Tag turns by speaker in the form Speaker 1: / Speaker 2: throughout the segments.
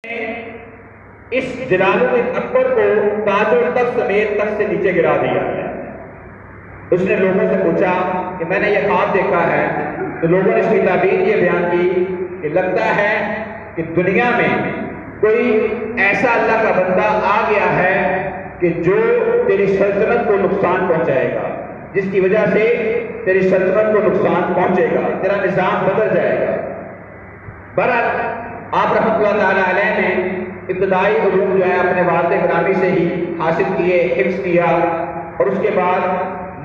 Speaker 1: اس جلال الدین اکبر کو تاج و تخت سمیت تخت سے نیچے گرا دیا ہے۔ اس نے لوگوں سے پوچھا کہ میں نے یہ خواب دیکھا ہے، تو لوگوں نے اس کی تعبیر یہ بیان کی کہ لگتا ہے کہ دنیا میں کوئی ایسا اللہ کا بندہ آ گیا ہے کہ جو تیری سلطنت کو نقصان پہنچائے گا، جس کی وجہ سے تیری سلطنت کو نقصان پہنچے گا، تیرا نظام بدل جائے گا۔ بہرحال آپ رحمۃ اللہ تعالیٰ علیہ نے ابتدائی علوم جو ہے اپنے والد گرامی سے ہی حاصل کیے، حفظ کیا، اور اس کے بعد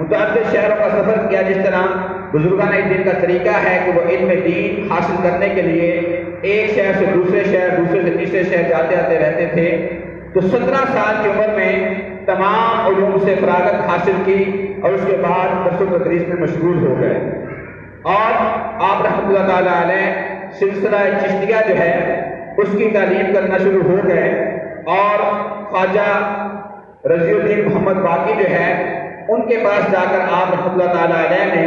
Speaker 1: متعدد شہروں کا سفر کیا۔ جس طرح بزرگان دین کا طریقہ ہے کہ وہ علم دین حاصل کرنے کے لیے ایک شہر سے دوسرے شہر، دوسرے سے تیسرے شہر جاتے آتے رہتے تھے، تو 17 سال کی عمر میں تمام علوم سے فراغت حاصل کی اور اس کے بعد درس و تدریس میں مشغول ہو گئے۔ اور آپ رحمۃ اللہ تعالیٰ علیہ سلسلہ چشتیہ جو ہے اس کی تعلیم کرنا شروع ہو گئے، اور خواجہ رضی الدین محمد باقی جو ہے ان کے پاس جا کر آپ رحمۃ اللہ تعالیٰ علیہ نے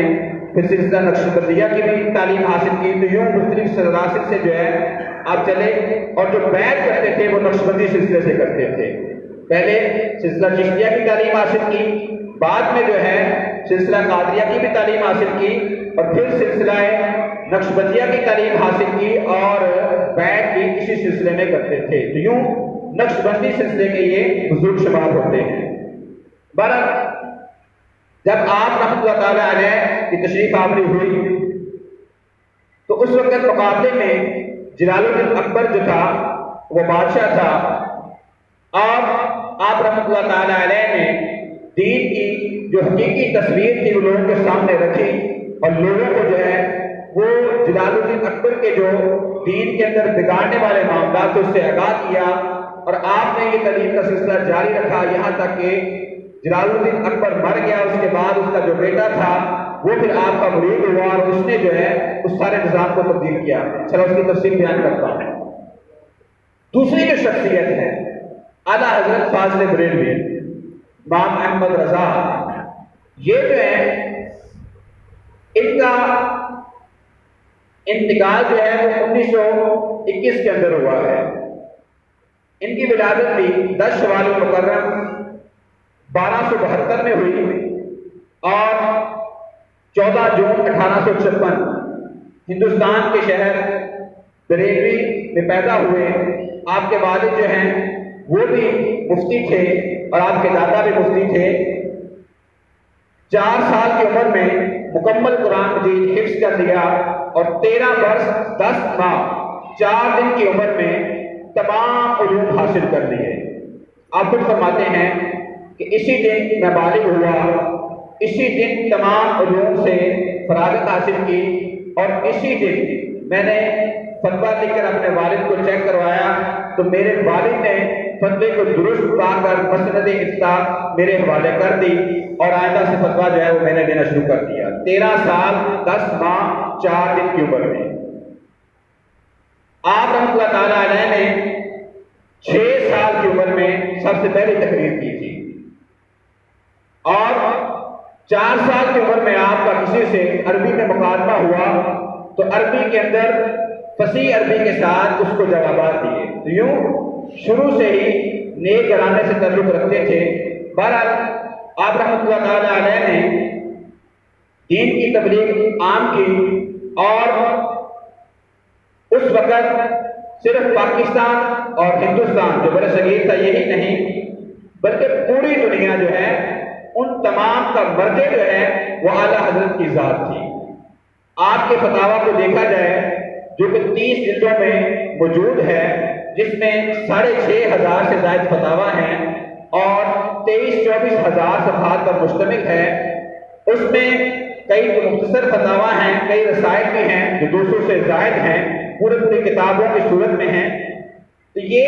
Speaker 1: پھر سلسلہ نقشبندیہ کی بھی تعلیم حاصل کی۔ تو یوں مختلف سلاسل سے جو ہے آپ چلے، اور جو بیعت کرتے تھے وہ نقشبندی سلسلے سے کرتے تھے۔ پہلے سلسلہ چشتیہ کی تعلیم حاصل کی، بعد میں جو ہے سلسلہ قادریہ کی بھی تعلیم حاصل کی، اور پھر سلسلہ نقشبندیہ کی تعلیم حاصل کی، اور بیعت کی اسی سلسلے میں کرتے تھے۔ تو یوں نقشبندی سلسلے کے یہ بزرگ شمار ہوتے ہیں۔ بہرحال جب آپ رحمۃ اللہ تعالیٰ علیہ کی تشریف آوری ہوئی تو اس وقت مقابلے میں جلال الدین اکبر جو تھا وہ بادشاہ تھا، اور آپ رحمۃ اللہ تعالیٰ علیہ نے دین کی جو حقیقی تصویر تھی وہ لوگوں کے سامنے رکھی، اور لوگوں کو جو ہے وہ جلال الدین اکبر کے جو دین کے اندر بگاڑنے والے معاملات اس سے آگاہ کیا، اور آپ نے یہ تعلیم کا سلسلہ جاری رکھا یہاں تک کہ جلال الدین اکبر مر گیا۔ اس کے بعد اس کا جو بیٹا تھا وہ پھر آپ کا مرید ہوا، اور اس نے جو ہے اس سارے نظام کو تبدیل کیا۔ چلو اس کی تفصیل بیان کرتا ہوں۔ دوسری جو شخصیت ہے اعلیٰ حضرت فاضل بریلوی امام احمد رضا، یہ جو ہے ان کا انتقال جو ہے وہ 1921 کے اندر ہوا ہے۔ ان کی ولادت بھی 10 شوال المکرم 1272 میں ہوئی، اور 14 جون 1856 ہندوستان کے شہر بریلوی میں پیدا ہوئے۔ آپ کے والد جو ہیں وہ بھی مفتی تھے، اور آپ کے دادا بھی مفتی تھے۔ 4 سال کی عمر میں مکمل قرآن مجید حفظ کر لیا، اور 13 برس 10 ماہ 4 دن کی عمر میں تمام علوم حاصل کر لیے۔ آپ خود فرماتے ہیں کہ اسی دن میں بالغ ہوا، اسی دن تمام علوم سے فراغت حاصل کی، اور اسی دن میں نے فتویٰ لکھ کر اپنے والد کو چیک کروایا، تو میرے والد نے فتوے کو درست پا کر مسند افتاء میرے حوالے کر دی، اور آئندہ سے فتویٰ جو ہے وہ میں نے دینا شروع کر دیا۔ 13 سال 10 ماہ 4 دن کی عمر میں آپ رحمۃ اللہ تعالیٰ علیہ نے 6 سال کی عمر میں سب سے پہلی تقریر کی تھی، اور 4 سال کی عمر میں آپ کا کسی سے عربی میں مکالمہ ہوا تو عربی کے اندر فصیح عربی کے ساتھ اس کو جوابات دیے۔ تو یوں شروع سے ہی نیک گھرانے سے تعلق رکھتے تھے۔ بہرحال آپ رحمۃ اللہ تعالیٰ علیہ نے دین کی تبلیغ عام کی، اور اس وقت صرف پاکستان اور ہندوستان جو بر صغیر تھا یہی نہیں، بلکہ پوری دنیا جو ہے ان تمام کا مرجع جو ہے وہ اعلیٰ حضرت کی ذات تھی۔ آپ کے فتاویٰ کو دیکھا جائے جو کہ 30 جلدوں میں موجود ہے، جس میں 6500 سے زائد فتاویٰ ہیں، اور 23-24 ہزار صفحات پر مشتمل ہے۔ اس میں کئی جو مختصر فتاویٰ ہیں، کئی رسائل بھی ہیں جو 200 سے زائد ہیں، پوری کتابوں کی صورت میں ہیں۔ تو یہ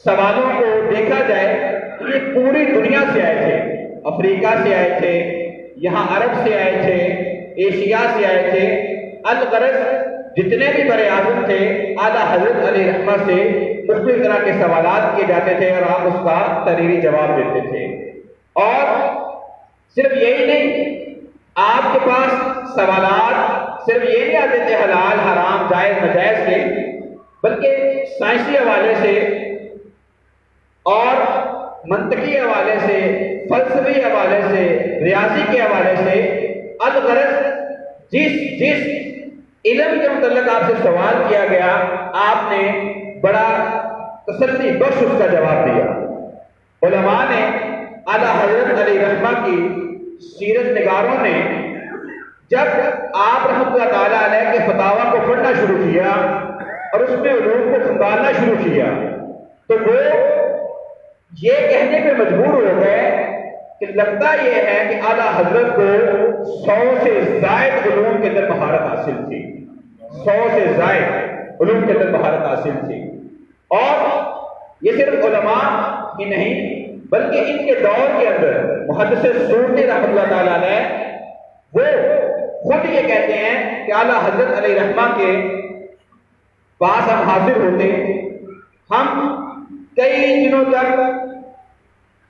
Speaker 1: سوالوں کو دیکھا جائے تو یہ پوری دنیا سے آئے تھے، افریقہ سے آئے تھے، یہاں عرب سے آئے تھے، ایشیا سے آئے تھے۔ الغرض جتنے بھی بر اعظم تھے اعلیٰ حضرت علیہ رحمہ سے مختلف طرح کے سوالات کیے جاتے تھے، اور آپ اس کا تحریری جواب دیتے تھے۔ اور صرف یہی نہیں، آپ کے پاس سوالات صرف یہ نہیں آتے تھے حلال حرام جائز ناجائز کے، بلکہ سائنسی حوالے سے اور منطقی حوالے سے، فلسفی حوالے سے، ریاضی کے حوالے سے، الغرض جس علم کے متعلق آپ سے سوال کیا گیا آپ نے بڑا تسلی بخش اس کا جواب دیا۔ علماء نے، اعلیٰ حضرت علیہ رحمہ کی سیرت نگاروں نے جب آپ رحمۃ اللہ تعالیٰ علیہ کے فتاویٰ کو پڑھنا شروع کیا اور اس میں علوم کو کھنگالنا شروع کیا تو وہ یہ کہنے پہ مجبور ہو گئے کہ لگتا یہ ہے کہ اعلیٰ حضرت کو 100 سے زائد علوم کے اندر مہارت حاصل تھی، 100 سے زائد علوم کے اندر مہارت حاصل تھی۔ اور یہ صرف علماء ہی نہیں بلکہ ان کے دور کے اندر محدث سورتی رحمۃ اللہ تعالیٰ علیہ وہ خود یہ کہتے ہیں کہ اعلیٰ حضرت علیہ رحمہ کے پاس ہم حاضر ہوتے، ہم کئی دنوں تک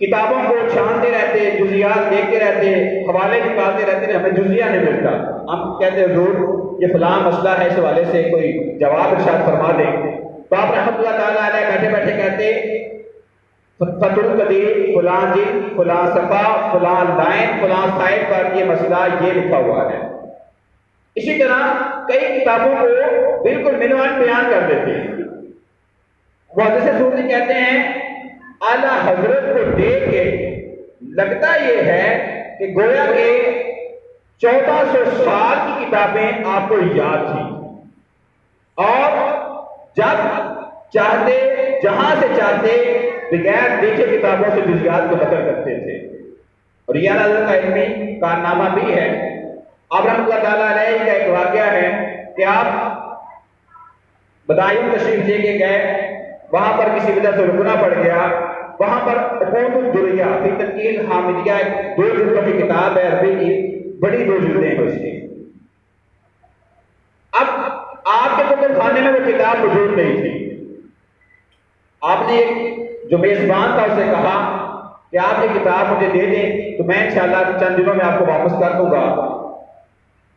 Speaker 1: کتابوں کو چھانتے رہتے، جزیات دیکھتے رہتے، حوالے نکالتے رہتے، ہمیں جزیہ نہیں ملتا۔ ہم کہتے ہیں حضور یہ فلاں مسئلہ ہے، اس حوالے سے کوئی جواب ارشاد فرما دیں تو آپ رحمۃ اللہ تعالیٰ علیہ بیٹھے بیٹھے کہتے فتح القدیر فلاں جلد فلاں صفحہ فلاں لائن فلاں سائٹ پر یہ مسئلہ یہ لکھا ہوا ہے۔ اسی طرح کئی کتابوں کو بالکل منوان بیان کر دیتے ہیں۔ محدث سورتی کہتے ہیں اعلیٰ حضرت کو دیکھ کے لگتا یہ ہے کہ گویا کہ 1400 سال کی کتابیں آپ کو یاد تھیں اور جب چاہتے جہاں سے چاہتے بغیر دیکھے کتابوں سے جزیات کو نقل کرتے تھے۔ اور یہ اعلیٰ حضرت کا علمی کارنامہ بھی ہے۔ آپ رحمۃ اللہ تعالیٰ علیہ کا ایک واقعہ ہے کہ آپ بدایوں تشریف لے کے گئے، وہاں پر کسی وجہ سے رکنا پڑ گیا، وہاں پر عقود الدریہ فی تنقیح حامدیہ 2 جلدوں کی کتاب ہے، عربی کی بڑی 2 جلدیں ہیں اس کی۔ اب آپ کے کتب خانے میں وہ کتاب موجود نہیں تھی۔ آپ نے جو میزبان تھا اسے کہا کہ آپ یہ کتاب مجھے دے دیں تو میں انشاءاللہ چند دنوں میں آپ کو واپس کر دوں گا۔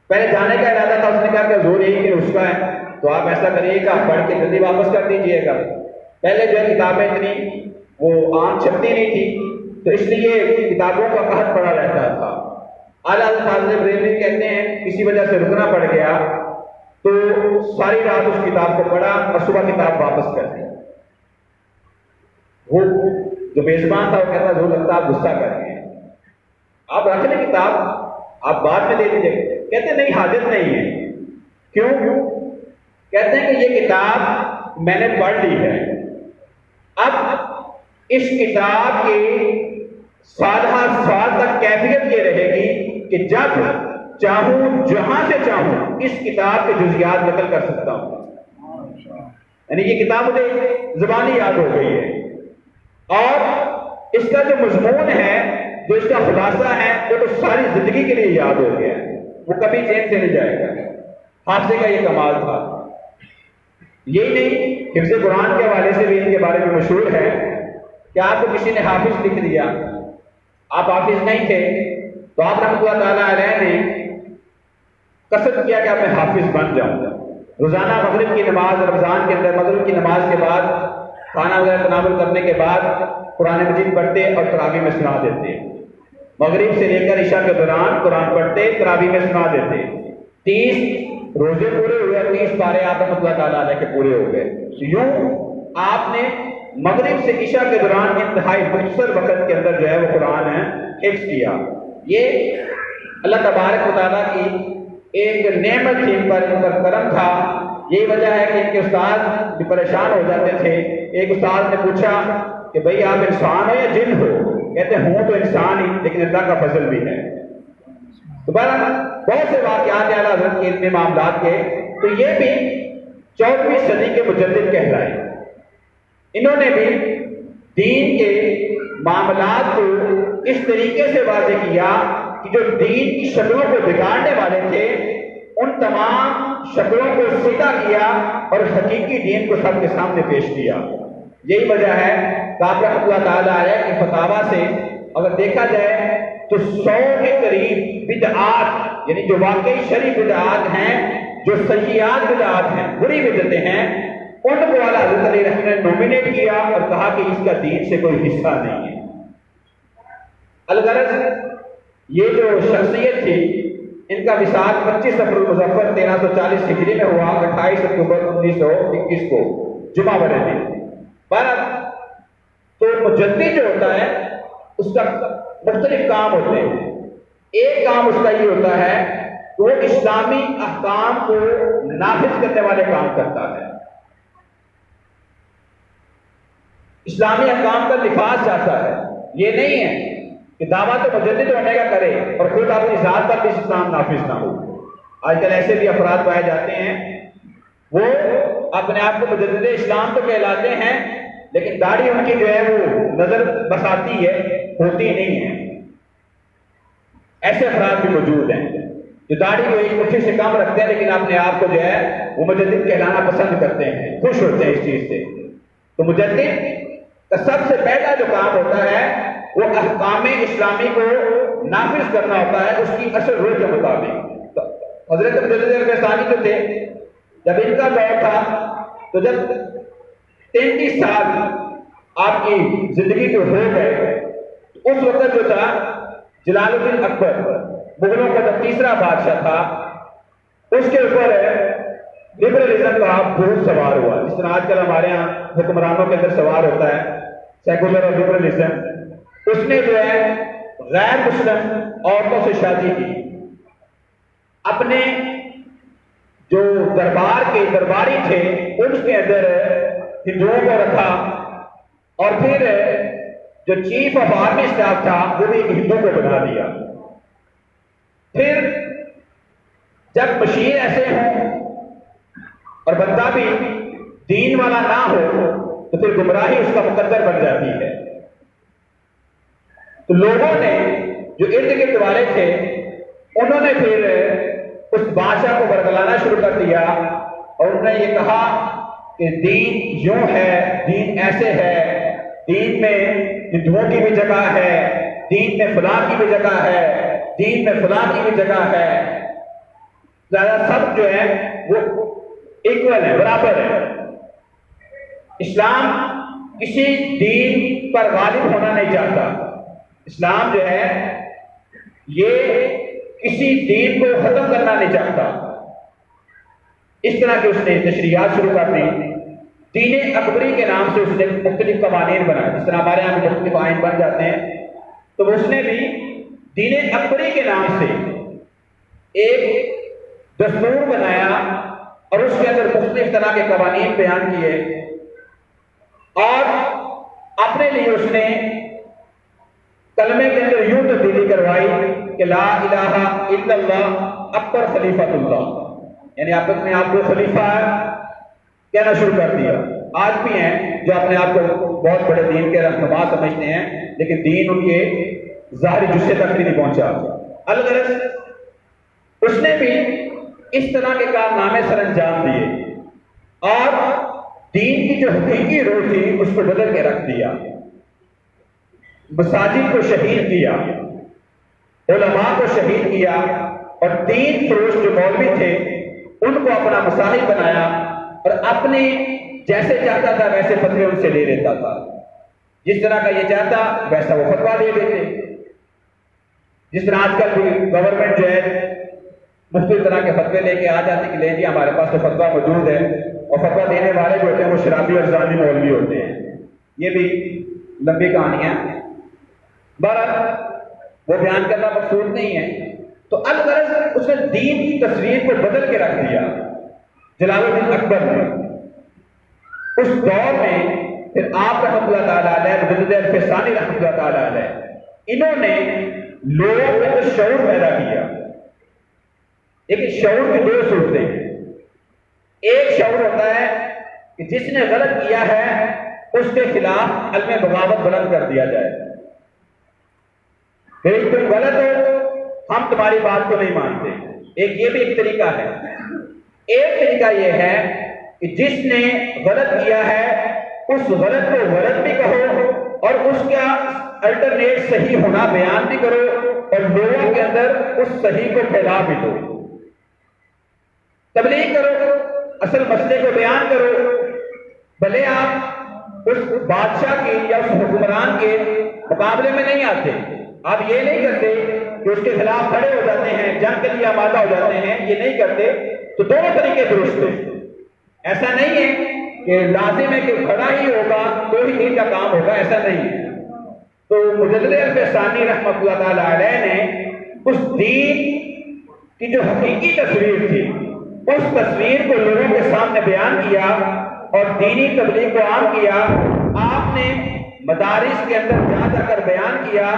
Speaker 1: پہلے جانے کا ارادہ تھا، اس نے کہا کہ زور یہی کہ اس کا ہے تو آپ ایسا کریے گا پڑھ کے جلدی واپس کر دیجیے گا۔ پہلے جو کتابیں اتنی وہ عام چھپتی نہیں تھی تو اس لیے کتابوں کا قحط پڑا رہتا تھا۔ اعلیٰ حضرت فاضل بریلوی کہتے ہیں کسی وجہ سے رکنا پڑ گیا تو ساری رات اس کتاب کو پڑھا اور صبح کتاب واپس کر دی۔ وہ جو میزبان تھا وہ کہتا جو لگتا آپ غصہ کر رہے ہیں، آپ رکھ لیں کتاب، آپ بعد میں دے دیجیے۔ کہتے نہیں حاجت نہیں ہے۔ کیوں؟ کہتے ہیں کہ یہ کتاب میں نے پڑھ لی ہے، اب اس کتاب کی سالہ سال تک کیفیت یہ رہے گی کہ جب چاہوں جہاں سے چاہوں اس کتاب کے جزیات نقل کر سکتا ہوں۔ یعنی یہ کتاب مجھے زبانی یاد ہو گئی ہے اور اس کا جو مضمون ہے، جو اس کا خلاصہ ہے، وہ تو ساری زندگی کے لیے یاد ہو گیا ہے، وہ کبھی چین سے نہیں جائے گا۔ حافظے کا یہ کمال تھا۔ یہی نہیں، حفظ قرآن کے حوالے سے بھی ان کے بارے میں مشہور ہے کہ آپ کو کسی نے حافظ لکھ دیا، آپ حافظ نہیں تھے تو آپ رحمۃ اللہ تعالیٰ علیہ نے قصد کیا کہ اب میں حافظ بن جاؤں۔ روزانہ مغرب کی نماز، رمضان کے اندر مغرب کی نماز کے بعد کھانا وغیرہ تناول کرنے کے بعد قرآن مجید پڑھتے اور تراویح میں سنا دیتے۔ مغرب سے لے کر عشاء کے دوران قرآن پڑھتے، تراویح میں سنا دیتے۔ 30 روزے پورے ہوئے، 30 پارے آپ رحمۃ اللہ تعالیٰ علیہ کے پورے ہو گئے۔ یوں آپ نے مغرب سے عشاء کے دوران انتہائی مختصر وقت کے اندر جو ہے وہ قرآن ہے حفظ کیا۔ یہ اللہ تبارک و تعالیٰ کی ایک نعمت تھی، ان پر کرم تھا۔ یہی وجہ ہے کہ ان کے استاد بھی پریشان ہو جاتے تھے۔ ایک استاد نے پوچھا کہ بھئی آپ انسان ہو یا جن ہو؟ کہتے ہوں تو انسان ہی، لیکن اللہ کا فضل بھی ہے۔ دوبارہ بہت سے واقعات اعلیٰ حضرت کے علمی معاملات کے، تو یہ بھی 14ویں صدی کے مجدد کہلائے۔ انہوں نے بھی دین کے معاملات کو اس طریقے سے واضح کیا کہ جو دین کی شکلوں کو بگاڑنے والے تھے ان تمام شکلوں کو سیدھا کیا اور حقیقی دین کو سب کے سامنے پیش کیا۔ یہی وجہ ہے کہ آپ رحمۃ اللہ تعالیٰ علیہ کے فتاویٰ سے اگر دیکھا جائے تو 100 کے قریب بدعات، یعنی جو واقعی شرعی بدعات ہیں، جو سیئات بدعات ہیں، بری بدعتیں ہیں، ان کو اعلیٰ حضرت علیہ رحمۃ نے نومینیٹ کیا اور کہا کہ اس کا دین سے کوئی حصہ نہیں ہے۔ الغرض یہ جو شخصیت تھی ان کا وصال 25 صفر المظفر 1340 ہجری میں ہوا، 28 اکتوبر 1921 کو جمعہ والے دن۔ تو مجدد جو ہوتا ہے اس کا مختلف کام ہوتے ہیں۔ ایک کام اس کا یہ ہوتا ہے کہ وہ اسلامی احکام کو نافذ کرنے والے کام کرتا ہے، اسلامی احکام کا نفاذ چاہتا ہے۔ یہ نہیں ہے کہ دعویٰ تو مجدد ہونے کا کرے اور خود اپنی ذات پر بھی اسلام نافذ نہ ہو۔ آج کل ایسے بھی افراد پائے جاتے ہیں، وہ اپنے آپ کو مجدد اسلام تو کہلاتے ہیں لیکن داڑھی ان کی جو ہے وہ نظر بس آتی ہے، ہوتی نہیں ہے۔ ایسے افراد بھی موجود ہیں جو داڑھی کو ایک مٹھی سے کم رکھتے ہیں لیکن اپنے آپ کو جو ہے وہ مجدد کہلانا پسند کرتے ہیں، خوش ہوتے ہیں اس چیز سے۔ تو مجدد کا سب سے پہلا جو کام ہوتا ہے وہ احکام اسلامی کو نافذ کرنا ہوتا ہے اس کی اصل روح کے مطابق۔ تو حضرت مجدد الفیصانی جو تھے، جب ان کا دور تھا تو جب 33 سال آپ کی زندگی جو ہو گئے، اس وقت جو تھا جلال الدین اکبر مغلوں کا جب تیسرا بادشاہ تھا، اس کے اوپر لبرلزم کا بہت سوار ہوا، جس طرح آج کل ہمارے ہاں حکمرانوں کے اندر سوار ہوتا ہے سیکولر اور لبرلزم۔ اس نے جو ہے غیر مسلم عورتوں سے شادی کی، اپنے جو دربار کے درباری تھے ان کے اندر ہندوؤں کو رکھا، اور پھر جو چیف آف آرمی اسٹاف تھا وہ بھی ایک ہندو کو بنا دیا۔ پھر جب مشیر ایسے ہوں اور بندہ بھی دین والا نہ ہو تو پھر گمراہی اس کا مقدر بن جاتی ہے۔ تو لوگوں نے جو ارد گرد والے تھے انہوں نے پھر اس بادشاہ کو برگلانا شروع کر دیا اور انہوں نے یہ کہا کہ دین یوں ہے، دین ایسے ہے، دین میں ہندوؤں کی بھی جگہ ہے، دین میں فلاں کی بھی جگہ ہے، دین میں فلاں کی بھی جگہ ہے، زیادہ سب جو ہے وہ ایکول ہے، برابر ہے۔ اسلام کسی دین پر غالب ہونا نہیں چاہتا، اسلام جو ہے یہ کسی دین کو ختم کرنا نہیں چاہتا۔ اس طرح کے اس نے تشریحات شروع کر دی۔ دین اکبری کے نام سے اس نے مختلف قوانین بنائے، جس طرح ہمارے یہاں مختلف آئین بن جاتے ہیں، تو اس نے بھی دین اکبری کے نام سے ایک دستور بنایا اور اس کے اندر مختلف طرح کے قوانین بیان کیے، اور اپنے لیے اس نے کلمے کے اندر یوں تبدیلی کروائی کہ لا الہ الا اللہ اکبر خلیفۃ اللہ، یعنی آپ اپنے آپ کو خلیفہ کہنا شروع کر دیا۔ آج بھی ہیں جو اپنے آپ کو بہت بڑے دین کے رہنما سمجھتے ہیں لیکن دین ان کے ظاہری جسے تک بھی نہیں پہنچا۔ الغرض اس نے بھی اس طرح کے کارنامے سر انجام دیے اور دین کی جو حقیقی روح تھی اس کو بدل کے رکھ دیا، مساجد کو شہید کیا، علماء کو شہید کیا، اور دین فروش جو مولوی تھے ان کو اپنا مصاحب بنایا اور اپنے جیسے چاہتا تھا ویسے فتوے ان سے لے لیتا تھا، جس طرح کا یہ چاہتا ویسا وہ فتوا لے لیتے۔ جس طرح آج کل گورنمنٹ جو ہے مختلف طرح کے فتوے لے کے آ جاتے کہ لے جی ہمارے پاس تو فتوا موجود ہے، اور فتوا دینے والے جو ہوتے ہیں وہ شرابی اور زانی مولوی ہوتے ہیں۔ یہ بھی لمبی کہانیاں، بہرحال وہ بیان کرنا مقصود نہیں ہے۔ تو الغرض اس نے دین کی تصویر کو بدل کے رکھ دیا جلال الدین اکبر نے۔ اس دور میں پھر آپ رحمۃ اللہ تعالیٰ علیہ، مجدد الفیصانی رحمۃ اللہ تعالیٰ علیہ، انہوں نے لوگوں کے اندر شعور پیدا کیا۔ لیکن شعور کی دو صورتیں ہیں، ایک شعور ہوتا ہے کہ جس نے غلط کیا ہے اس کے خلاف علم بغاوت بلند کر دیا جائے، کہ تم غلط ہو ہم تمہاری بات کو نہیں مانتے، ایک یہ بھی ایک طریقہ ہے۔ ایک طریقہ یہ ہے کہ جس نے غلط کیا ہے اس غلط کو غلط بھی کہو اور اس کا الٹرنیٹ صحیح ہونا بیان بھی کرو اور لوگوں کے اندر اس صحیح کو پھیلا بھی دو، تبلیغ کرو، اصل مسئلے کو بیان کرو، بھلے آپ اس بادشاہ کی یا اس حکمران کے مقابلے میں نہیں آتے، آپ یہ نہیں کرتے کہ اس کے خلاف کھڑے ہو جاتے ہیں، جنگ کے لیے آمادہ ہو جاتے ہیں، یہ نہیں کرتے تو دونوں طریقے درست ہیں۔ ایسا نہیں ہے کہ لازم ہے کہ کھڑا ہی ہوگا تو ہی دین کا کام ہوگا، ایسا نہیں ہے۔ تو مجدد عرف ثانی رحمۃ اللہ تعالی علیہ نے اس دین کی جو حقیقی تصویر تھی، اس تصویر کو لوگوں کے سامنے بیان کیا اور دینی تبلیغ کو عام کیا۔ آپ نے مدارس کے اندر جا جا کر بیان کیا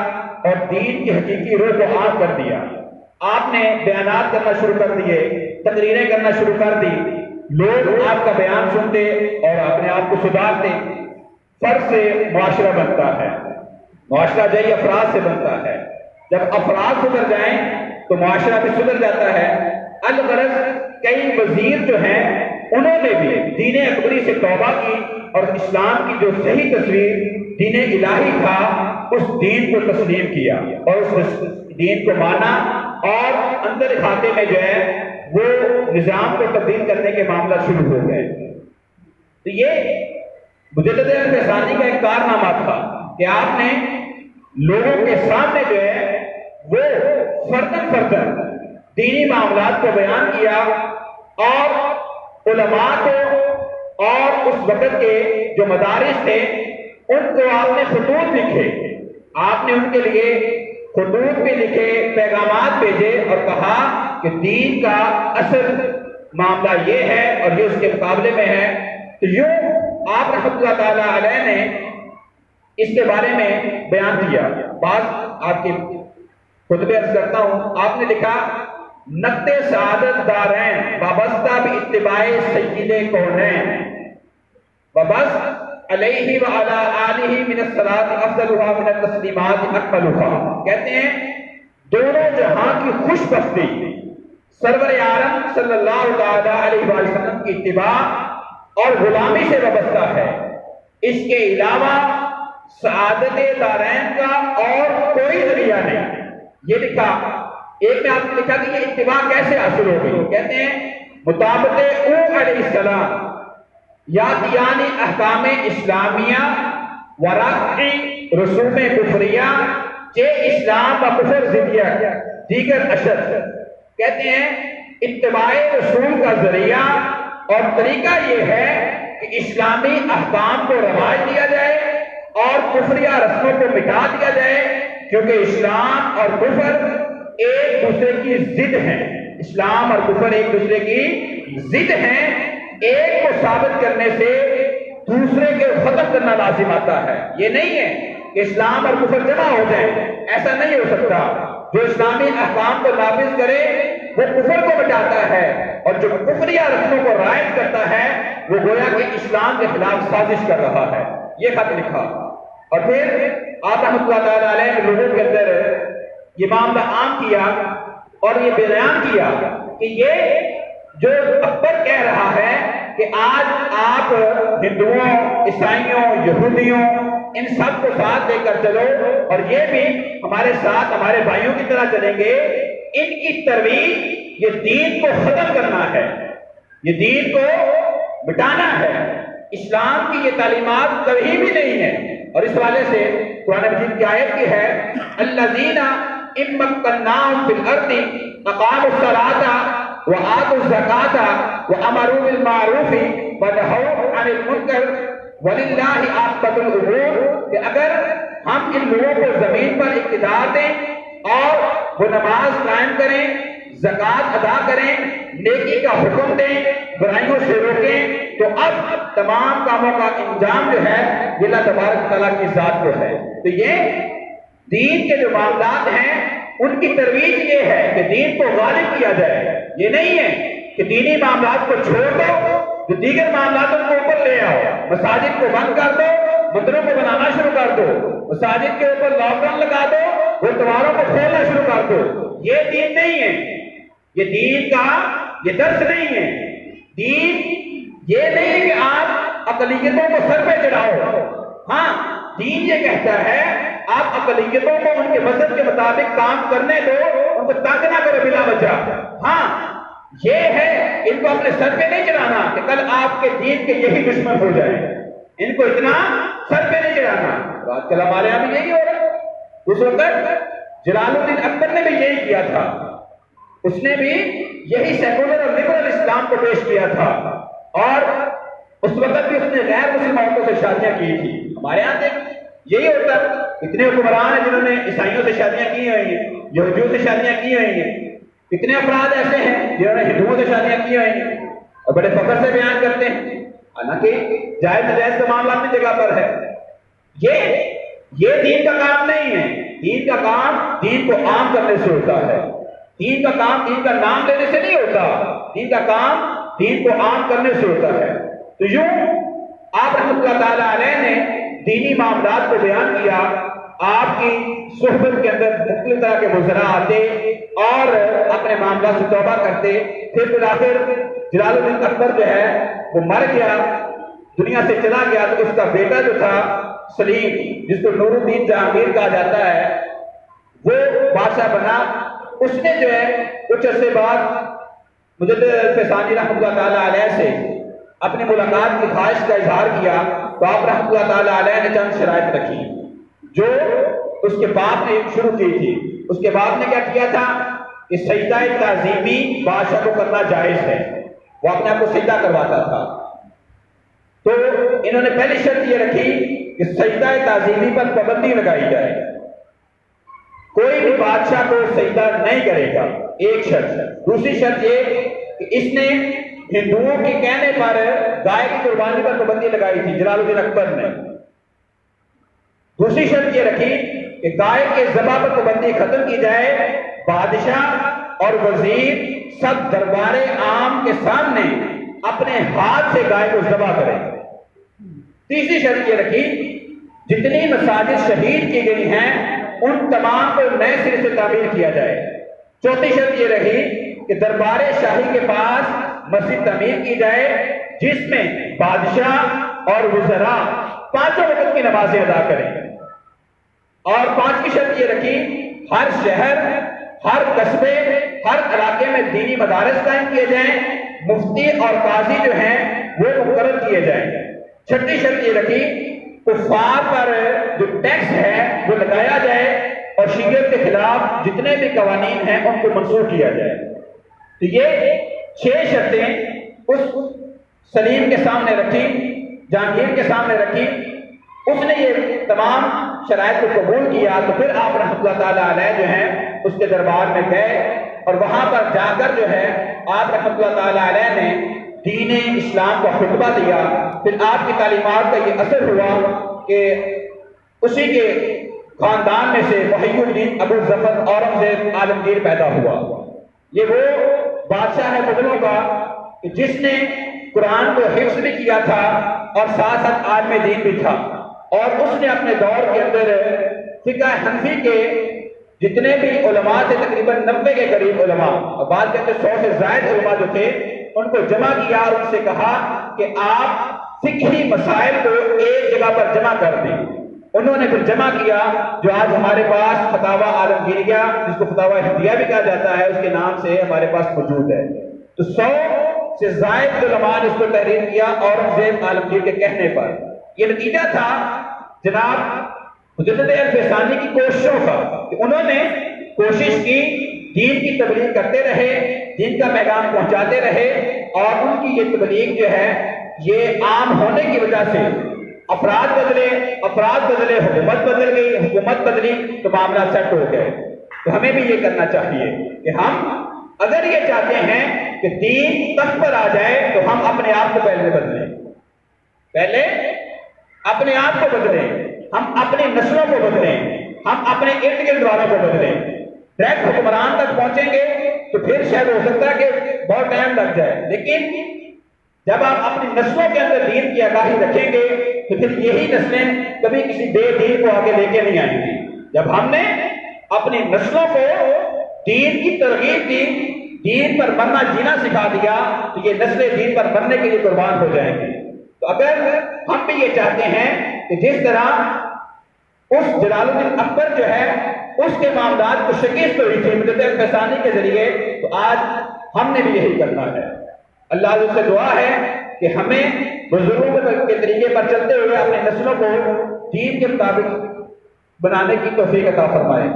Speaker 1: اور دین کی حقیقی روح کو عام کر دیا۔ آپ نے بیانات کرنا شروع کر دیے، تقریریں کرنا شروع کر دی، لوگ آپ کا بیان سنتے اور اپنے آپ کو سدھارتے۔ فرد سے معاشرہ بنتا ہے، معاشرہ جئی افراد سے بنتا ہے۔ جب افراد سدھر جائیں تو معاشرہ بھی سدھر جاتا ہے۔ الغرض کئی وزیر جو ہیں انہوں نے بھی دین اکبری سے توبہ کی اور اسلام کی جو صحیح تصویر دین الہی تھا اس دین کو تسلیم کیا اور اس دین کو مانا، اور اندر کھاتے میں جو ہے وہ نظام کو تبدیل کرنے کے معاملہ شروع ہو گئے۔ تو یہ مجدد عرف ثانی کا ایک کارنامہ تھا کہ آپ نے لوگوں کے سامنے جو ہے وہ فردن دینی معاملات کو بیان کیا، اور علماء کو اور اس وقت کے جو مدارس تھے ان کو آپ نے خطوط لکھے، آپ نے ان کے لیے خطوط بھی لکھے، پیغامات بھیجے اور کہا کہ دین کا اصل معاملہ یہ ہے اور یہ اس کے مقابلے میں ہے۔ تو یوں آپ رحمۃ اللہ تعالی علیہ نے اس کے بارے میں بیان کیا۔ بعض آپ کے خطبے عرض کرتا ہوں، آپ نے لکھا نقط سعادت دارین وابستہ باتباع سید کونین وبس علیہ وعلی آلہ من الصلاۃ افضلها من التسلیمات اکملها۔ کہتے ہیں دونوں جہاں کی خوش بختی سرور عالم صلی اللہ تعالی علیہ وسلم کی اتباع اور غلامی سے وابستہ ہے، اس کے علاوہ سعادت دارین کا اور کوئی ذریعہ نہیں۔ یہ لکھا، ایک میں آپ نے لکھا کہ یہ اتباع کیسے حاصل ہوگی، کہتے ہیں مطابق او علیہ السلام یاتیان احکام اسلامیہ ورفع رسوم کفریہ چے اسلام و کفر ضدیہ دیگر اشد۔ کہتے ہیں اتباع رسول کا ذریعہ اور طریقہ یہ ہے کہ اسلامی احکام کو رواج دیا جائے اور کفریہ رسموں کو مٹا دیا جائے، کیونکہ اسلام اور کفر ایک دوسرے کی ضد ہیں۔ اسلام اور کفر ایک دوسرے کی ضد ہیں، ایک کو ثابت کرنے سے دوسرے کے ختم کرنا لازم آتا ہے۔ یہ نہیں ہے کہ اسلام اور کفر جمع ہو جائیں، ایسا نہیں ہو سکتا۔ جو اسلامی احکام کو نافذ کرے وہ کفر کو مٹاتا ہے، اور جو کفریہ رسموں کو رائج کرتا ہے وہ گویا کہ اسلام کے خلاف سازش کر رہا ہے۔ یہ خط لکھا، اور پھر آپ رحمۃ اللہ تعالی علیہ نے لوگوں کے اندر یہ معاملہ عام کیا اور یہ بیان کیا کہ یہ جو اکبر کہہ رہا ہے کہ آج آپ ہندوؤں، عیسائیوں، یہودیوں ان سب کو ساتھ لے کر چلو اور یہ بھی ہمارے ساتھ ہمارے بھائیوں کی طرح چلیں گے، ان کی ترویج یہ دین کو ختم کرنا ہے، یہ دین کو مٹانا ہے۔ اسلام کی یہ تعلیمات کبھی بھی نہیں ہے، اور اس حوالے سے قرآن مجید کی آیت کی ہے الذین ان مکناہم فی الارض اقاموا الصلاۃ وآتوا الزکاۃ وامروا بالمعروف ونہوا عن المنکر وللہ عاقبۃ الامور، کہ اگر ہم ان لوگوں کو زمین پر اقتدار دیں اور وہ نماز قائم کریں، زکوٰۃ ادا کریں، نیکی کا حکم دیں، برائیوں سے روکیں، تو اب تمام کاموں کا انجام جو ہے یہ اللہ تبارک تعالیٰ کی ذات کو ہے۔ تو یہ دین کے جو معاملات ہیں ان کی ترویج یہ ہے کہ دین کو غالب کیا جائے۔ یہ نہیں ہے کہ دینی معاملات کو چھوڑ دو، جو دیگر معاملات ان کو اوپر لے آؤ، مساجد کو بند کر دو، مندروں کو بنانا شروع کر دو، مساجد کے اوپر لاک ڈاؤن لگا دو، گرودواروں کو کھولنا شروع کر دو۔ یہ دین نہیں ہے، یہ دین کا یہ درس نہیں ہے۔ دین یہ نہیں ہے کہ آپ اقلیتوں کو سر پہ چڑھاؤ، ہاں دین یہ کہتا ہے آپ اقلیتوں کو ان کے مذہب کے مطابق کام کرنے دو، ان کو تنگ نہ کرو بلا وجہ۔ ہاں یہ ہے ان کو اپنے سر پہ نہیں چڑھانا کہ کل آپ کے دین کے یہی دشمن ہو جائیں۔ ان کو اتنا سر پہ نہیں چڑھانا. آج کل ہمارے یہاں بھی یہی ہو رہا ہے. اس وقت جلال الدین اکبر نے بھی یہی کیا تھا. اس نے بھی یہی سیکولر اور لبرل اسلام کو پیش کیا تھا، اور اس وقت بھی اس نے غیر مسلم عورتوں سے شادیاں کی تھی. ہمارے یہاں دیکھ یہی ہوتا ہے. اتنے حکمران ہیں جنہوں نے عیسائیوں سے شادیاں کی ہوئی ہیں، یہودیوں سے شادیاں کی ہوئی ہیں. کتنے افراد ایسے ہیں جنہوں نے ہندوؤں سے شادیاں کی ہوئی ہیں اور بڑے فخر سے بیان کرتے ہیں، حالانکہ جائز نجائز کا معاملہ اپنی جگہ پر ہے. یہ دین کا کام نہیں ہے. دین کا کام دین کو عام کرنے سے ہوتا ہے. دین کا کام دین کا نام لینے سے نہیں ہوتا. دین کا کام دین کو عام کرنے سے ہوتا ہے. تو یوں آپ رحمۃ اللہ تعالی علیہ نے دینی معاملات کو بیان کیا. آپ کی صحبت کے اندر مختلف طرح کے وزراء آتے اور اپنے معاملات سے توبہ کرتے. پھر بالآخر جلال الدین اکبر جو ہے وہ مر گیا، دنیا سے چلا گیا. تو اس کا بیٹا جو تھا سلیم، جس کو نور الدین جہانگیر کہا جاتا ہے، وہ بادشاہ بنا. اس نے جو ہے کچھ عرصے بعد مجدد الفسانی رحمۃ اللہ تعالیٰ علیہ سے اپنی ملاقات کی خواہش کا اظہار کیا. تو آپ رحمۃ اللہ تعالیٰ علیہ نے چند شرائط رکھی جو اس کے باپ نے شروع کی تھی. اس کے باپ نے کیا کیا تھا کہ سجدہ تعظیمی بادشاہ کو کرنا جائز ہے. وہ اپنے آپ کو سجدہ کرواتا تھا. تو انہوں نے پہلی شرط یہ رکھی کہ سجدہ تعظیمی پر پابندی لگائی جائے. کوئی بھی بادشاہ کو سجدہ نہیں کرے گا، ایک شرط. دوسری شرط یہ کہ اس نے ہندوؤں کے کہنے پر گائے کی قربانی پر پابندی لگائی تھی جلال الدین اکبر نے. دوسری شرط یہ رکھی کہ گائے کے ذبح پر پابندی ختم کی جائے. بادشاہ اور وزیر سب دربار عام کے سامنے اپنے ہاتھ سے گائے کو ذبح کریں. تیسری شرط یہ رکھی جتنی مساجد شہید کی گئی ہیں ان تمام کو نئے سرے سے تعمیر کیا جائے. چوتھی شرط یہ رہی کہ دربار شاہی کے پاس مسجد تعمیر کی جائے جس میں بادشاہ اور وزراء پانچوں وقت کی نمازیں ادا کریں. اور پانچویں شرط یہ رکھی ہر شہر، ہر قصبے، ہر علاقے میں دینی مدارس قائم کیے جائیں. مفتی اور قاضی جو ہیں وہ مقرر کیے جائیں. چھٹی شرط یہ رکھی کفار پر جو ٹیکس ہے وہ لگایا جائے اور شیعیت کے خلاف جتنے بھی قوانین ہیں ان کو منسوخ کیا جائے. تو یہ 6 شرطیں اس سلیم کے سامنے رکھی، جہانگیر کے سامنے رکھی. اس نے یہ تمام شرائط کو قبول کیا. تو پھر آپ رحمۃ اللہ تعالیٰ علیہ جو ہیں اس کے دربار میں گئے اور وہاں پر جا کر جو ہے آپ رحمۃ اللہ تعالیٰ علیہ نے دین اسلام کا خطبہ دیا. پھر آپ کی تعلیمات کا یہ اثر ہوا کہ اسی کے خاندان میں سے محی الدین ابو ظفر اورنگزیب عالمگیر پیدا ہوا. یہ وہ بادشاہ ہے مغلوں کا کہ جس نے قرآن کو حفظ بھی کیا تھا اور ساتھ ساتھ عالم دین بھی تھا. اور اس نے اپنے دور کے اندر فقہ حنفی کے جتنے بھی علماء تھے تقریباً 90 کے قریب علماء، اور بعد کہتے 100 سے زائد علماء جو تھے ان کو جمع کیا اور ان سے کہا کہ آپ فقہی مسائل کو ایک جگہ پر جمع کر دیں. انہوں نے پھر جمع کیا جو آج ہمارے پاس فتاوی عالمگیریہ، جس کو فتاوی ہندیہ بھی کہا جاتا ہے، اس کے نام سے ہمارے پاس موجود ہے. تو 100 سے زائد علماء نے اس کو تحریر کیا اورنگزیب عالمگیر کے کہنے پر. یہ نتیجہ تھا جناب مجدد الفسانی کی کوششوں کا کہ انہوں نے کوشش کی، دین کی تبلیغ کرتے رہے، دین کا پیغام پہنچاتے رہے. اور ان کی یہ تبلیغ جو ہے یہ عام ہونے کی وجہ سے افراد بدلے، حکومت بدل گئی، حکومت بدلی تو معاملہ سیٹ ہو گئے. تو ہمیں بھی یہ کرنا چاہیے کہ ہم اگر یہ چاہتے ہیں کہ دین تخت پر آ جائے تو ہم اپنے آپ کو پہلے بدلیں، پہلے اپنے آپ کو بدلیں، ہم اپنی نسلوں کو بدلیں، ہم اپنے ارد گرد والوں کو بدلیں. ڈائریکٹ حکمران تک پہنچیں گے تو پھر شاید ہو سکتا ہے کہ بہت ٹائم لگ جائے، لیکن جب آپ اپنی نسلوں کے اندر دین کی آگاہی رکھیں گے تو پھر یہی نسلیں کبھی کسی بے دین کو آگے لے کے نہیں آئیں گی. جب ہم نے اپنی نسلوں کو دین کی ترغیب دی، دین پر مرنا جینا سکھا دیا، تو یہ نسلیں دین پر مرنے کے لیے قربان ہو جائیں گی. تو اگر ہم بھی یہ چاہتے ہیں کہ جس طرح اس جلال الدین اکبر جو ہے اس کے معاملات کو شکست ہوئی تھی مجدد الفسانی کے ذریعے، تو آج ہم نے بھی یہی کرنا ہے. اللہ عز سے دعا ہے کہ ہمیں بزرگوں کے طریقے پر چلتے ہوئے اپنے نسلوں کو دین کے مطابق بنانے کی توفیق عطا فرمائے۔